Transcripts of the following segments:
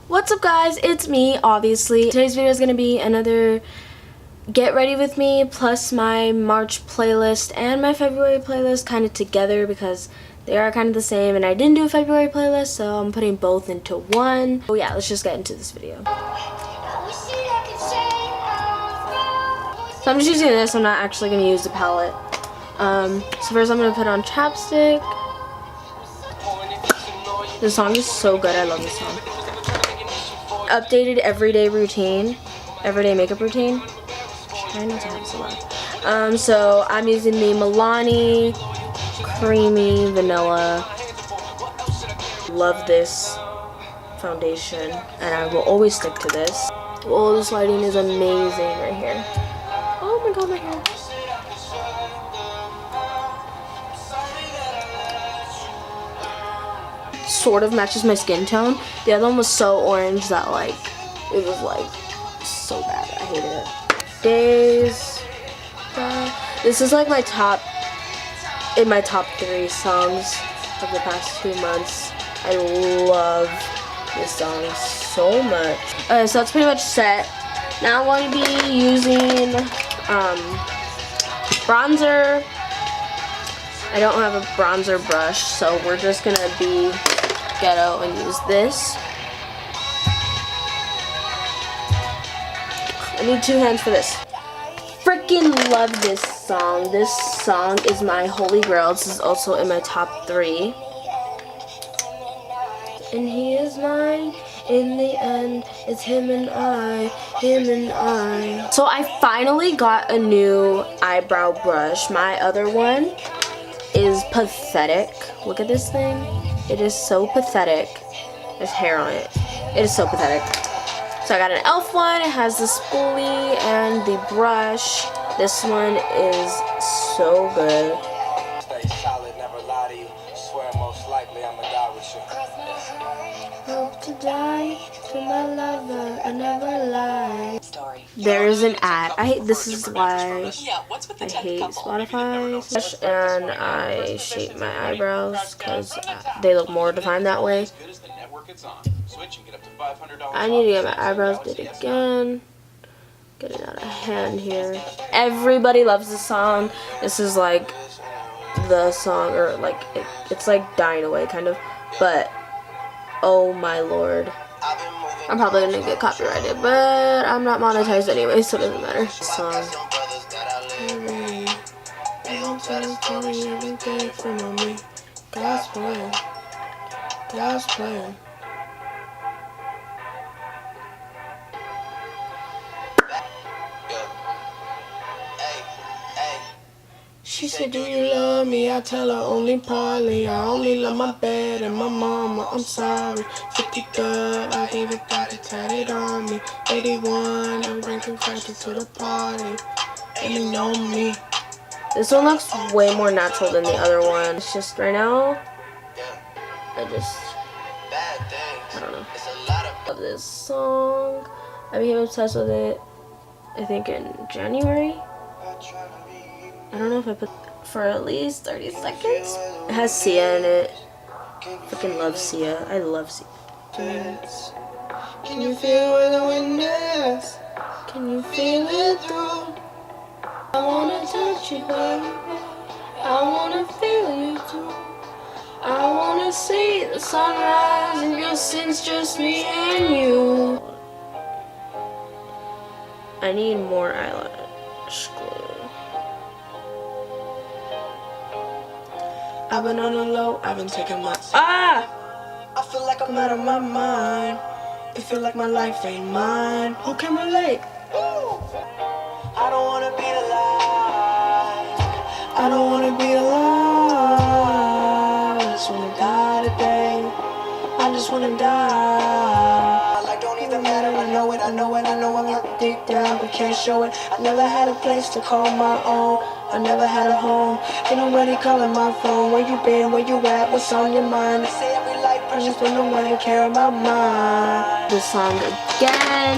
What's up guys, it's me obviously. Today's video is going to be another get ready with me plus my March playlist and my February playlist kind of together because they are kind of the same, and I didn't do a February playlist, so I'm putting both into one. So yeah, let's just get into this video. So I'm just using this. I'm not actually going to use the palette. So first I'm going to put on chapstick. This song is so good. I love this song. Updated everyday makeup routine. Try not to have so loud. So I'm using the Milani Creamy Vanilla. Love this foundation, and I will always stick to this. Oh, this lighting is amazing right here. Oh my god, my hair. Sort of matches my skin tone. The other one was so orange that it was so bad. I hated it. Days. This is like my top 3 songs of the past 2 months. I love this song so much. So that's pretty much set. Now I'm going to be using bronzer. I don't have a bronzer brush, so we're just gonna be ghetto and use this. I need 2 hands for this. Freaking love this song. This song is my holy grail. This is also in my top 3. And he is mine. In the end, it's him and I, him and I. So I finally got a new eyebrow brush. My other one is pathetic. Look at this thing. It is so pathetic. There's hair on it. It is so pathetic. So I got an e.l.f. one. It has the spoolie and the brush. This one is so good. Stay solid, never lie to you. Swear most likely I'ma die with you. Hope to die to my lover, I never lie. There is an ad. This is why I hate Spotify, and I shape my eyebrows because they look more defined that way. I need to get my eyebrows did again. Getting out of hand here. Everybody loves this song. This is like the song, or like it's like dying away kind of, but oh my lord. I'm probably gonna get copyrighted, but I'm not monetized anyway, so it doesn't matter. Song. God's plan. God's plan. She said, do you love me? I tell her only partly. I only love my bed and my mama. I'm sorry. 50 good, I gave it back and tatted on me. 81, I'm drinking crashes to the party. And you know me. This one looks way more natural than the other one. It's just right now, I don't know. I love this song. I became obsessed with it, I think in January. I don't know if I put for at least 30 seconds. It has Sia in it. Freaking love Sia. I love Sia. Dance. Can you feel where the wind is? Can you feel it through? I wanna touch you, baby. I wanna feel you too. I wanna see the sunrise and your sins, just me and you. I need more eyelash glue. I've been on the low, I've been taking my I feel like I'm out of my mind. It feel like my life ain't mine. Who can relate? I don't wanna be alive. I don't wanna be alive. I just wanna die today. I just wanna die. Like don't even matter. I know it, I know it, I know I'm hurt deep down, but can't show it. I never had a place to call my own. I never had a home. Ain't nobody calling my phone. Where you been? Where you at? What's on your mind? They say every life precious, but no one care about mine. This song again,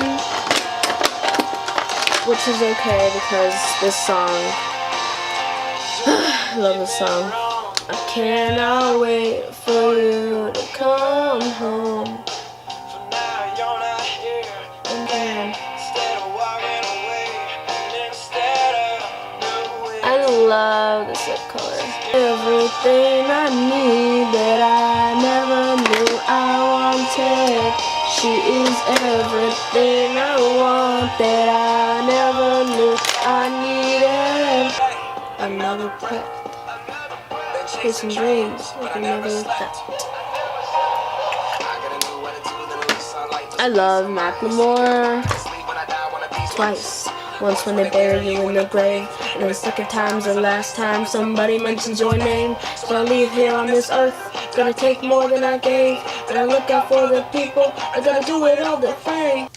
which is okay because this song, I love this song. I cannot wait for you to come home. love this lip color. Everything I need that I never knew I wanted. She is everything I want that I never knew I needed. Another pet. Chasing dreams like another pet. I love Macklemore. Twice. Once when they bury you in the grave, and the second time's the last time somebody mentions your name. So I leave here on this earth, gonna take more than I gave, and I look out for the people, I gotta do it all the thing.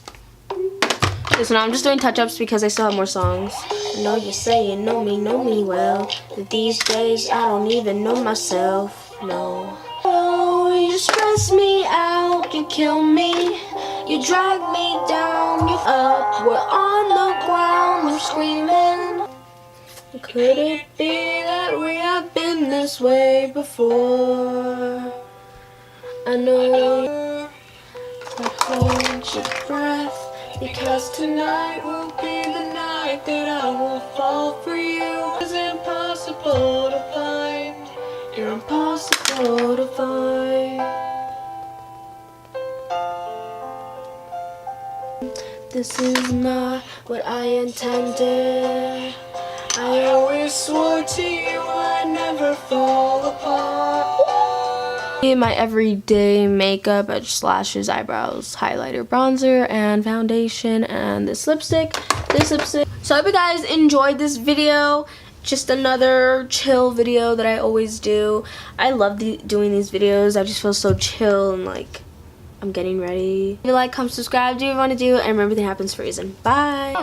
So now I'm just doing touch-ups because I still have more songs. I know you say you know me well, but these days I don't even know myself, no. Oh, you stress me out, you kill me, you drag me down, you up, we're on the ground, we're screaming. Could it be that we have been this way before? I know, but hold your breath, because tonight will be the night that I will fall for you. It's impossible to find, you're impossible to find. This is not what I intended. I always swore to you I'd never fall apart. In my everyday makeup, I just lashes, eyebrows, highlighter, bronzer, and foundation, and this lipstick. So I hope you guys enjoyed this video. Just another chill video that I always do. I love doing these videos. I just feel so chill and like I'm getting ready. If you like, comment, subscribe, do what you want to do, and remember everything happens for a reason. Bye!